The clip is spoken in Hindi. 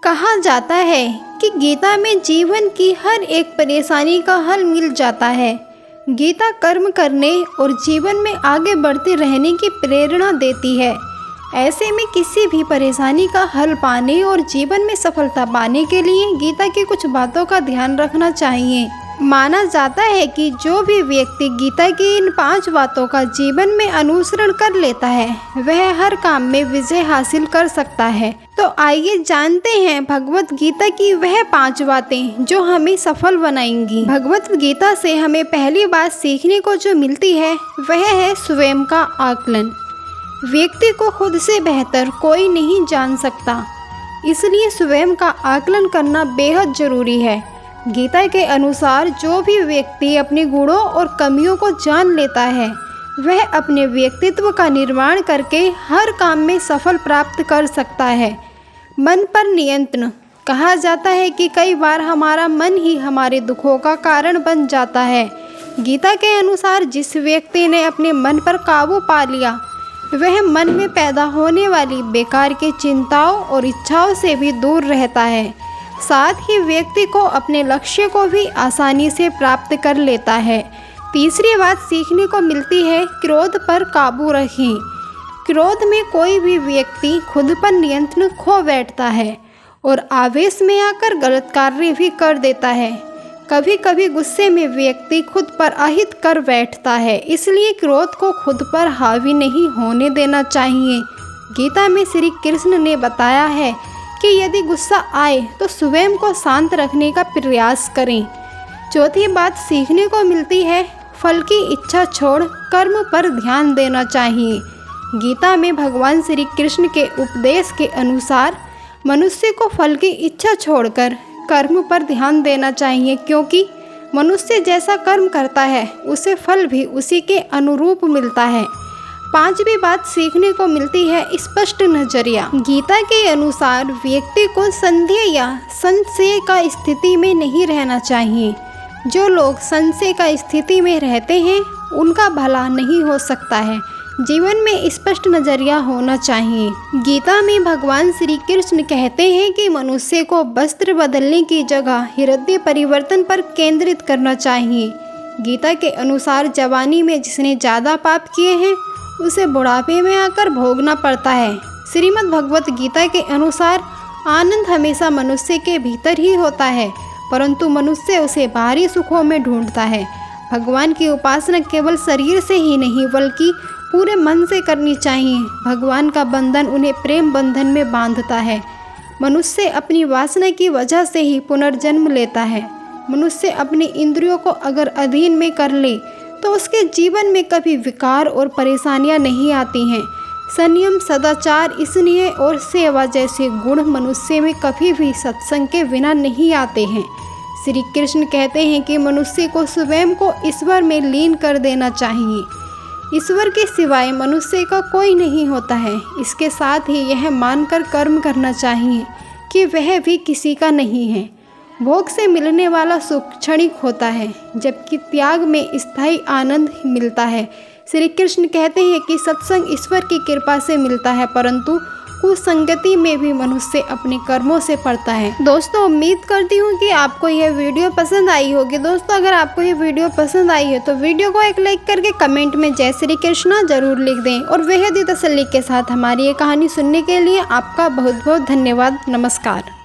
कहा जाता है कि गीता में जीवन की हर एक परेशानी का हल मिल जाता है। गीता कर्म करने और जीवन में आगे बढ़ते रहने की प्रेरणा देती है। ऐसे में किसी भी परेशानी का हल पाने और जीवन में सफलता पाने के लिए गीता की कुछ बातों का ध्यान रखना चाहिए। माना जाता है कि जो भी व्यक्ति गीता की इन 5 बातों का जीवन में अनुसरण कर लेता है वह हर काम में विजय हासिल कर सकता है। तो आइए जानते हैं भगवत गीता की वह 5 बातें जो हमें सफल बनाएंगी। भगवत गीता से हमें पहली बात सीखने को जो मिलती है वह है स्वयं का आकलन। व्यक्ति को खुद से बेहतर कोई नहीं जान सकता, इसलिए स्वयं का आकलन करना बेहद जरूरी है। गीता के अनुसार जो भी व्यक्ति अपने गुणों और कमियों को जान लेता है वह अपने व्यक्तित्व का निर्माण करके हर काम में सफल प्राप्त कर सकता है। मन पर नियंत्रण। कहा जाता है कि कई बार हमारा मन ही हमारे दुखों का कारण बन जाता है। गीता के अनुसार जिस व्यक्ति ने अपने मन पर काबू पा लिया वह मन में पैदा होने वाली बेकार की चिंताओं और इच्छाओं से भी दूर रहता है। साथ ही व्यक्ति को अपने लक्ष्य को भी आसानी से प्राप्त कर लेता है। तीसरी बात सीखने को मिलती है क्रोध पर काबू रखें। क्रोध में कोई भी व्यक्ति खुद पर नियंत्रण खो बैठता है और आवेश में आकर गलत कार्य भी कर देता है। कभी कभी गुस्से में व्यक्ति खुद पर अहित कर बैठता है, इसलिए क्रोध को खुद पर हावी नहीं होने देना चाहिए। गीता में श्री कृष्ण ने बताया है कि यदि गुस्सा आए तो स्वयं को शांत रखने का प्रयास करें। चौथी बात सीखने को मिलती है फल की इच्छा छोड़ कर्म पर ध्यान देना चाहिए। गीता में भगवान श्री कृष्ण के उपदेश के अनुसार मनुष्य को फल की इच्छा छोड़कर कर्म पर ध्यान देना चाहिए, क्योंकि मनुष्य जैसा कर्म करता है उसे फल भी उसी के अनुरूप मिलता है। 5वीं बात सीखने को मिलती है स्पष्ट नजरिया। गीता के अनुसार व्यक्ति को संदेह या संशय का स्थिति में नहीं रहना चाहिए। जो लोग संशय का स्थिति में रहते हैं उनका भला नहीं हो सकता है। जीवन में स्पष्ट नजरिया होना चाहिए। गीता में भगवान श्री कृष्ण कहते हैं कि मनुष्य को वस्त्र बदलने की जगह हृदय परिवर्तन पर केंद्रित करना चाहिए। गीता के अनुसार जवानी में जिसने ज़्यादा पाप किए हैं उसे बुढ़ापे में आकर भोगना पड़ता है। श्रीमद् भगवत गीता के अनुसार आनंद हमेशा मनुष्य के भीतर ही होता है, परंतु मनुष्य उसे बाहरी सुखों में ढूंढता है। भगवान की उपासना केवल शरीर से ही नहीं बल्कि पूरे मन से करनी चाहिए। भगवान का बंधन उन्हें प्रेम बंधन में बांधता है। मनुष्य अपनी वासना की वजह से ही पुनर्जन्म लेता है। मनुष्य अपनी इंद्रियों को अगर अधीन में कर ले तो उसके जीवन में कभी विकार और परेशानियां नहीं आती हैं। संयम, सदाचार, स्नेह और सेवा जैसे गुण मनुष्य में कभी भी सत्संग के बिना नहीं आते हैं। श्री कृष्ण कहते हैं कि मनुष्य को स्वयं को ईश्वर में लीन कर देना चाहिए। ईश्वर के सिवाय मनुष्य का कोई नहीं होता है। इसके साथ ही यह मानकर कर्म करना चाहिए कि वह भी किसी का नहीं है। भोग से मिलने वाला सुख क्षणिक होता है, जबकि त्याग में स्थायी आनंद मिलता है। श्री कृष्ण कहते हैं कि सत्संग ईश्वर की कृपा से मिलता है, परंतु कुसंगति में भी मनुष्य अपने कर्मों से पड़ता है। दोस्तों, उम्मीद करती हूँ कि आपको यह वीडियो पसंद आई होगी। दोस्तों, अगर आपको यह वीडियो पसंद आई है तो वीडियो को एक लाइक करके कमेंट में जय श्री कृष्णा जरूर लिख दें और बेहद ही तसल्ली के साथ हमारी ये कहानी सुनने के लिए आपका बहुत बहुत धन्यवाद। नमस्कार।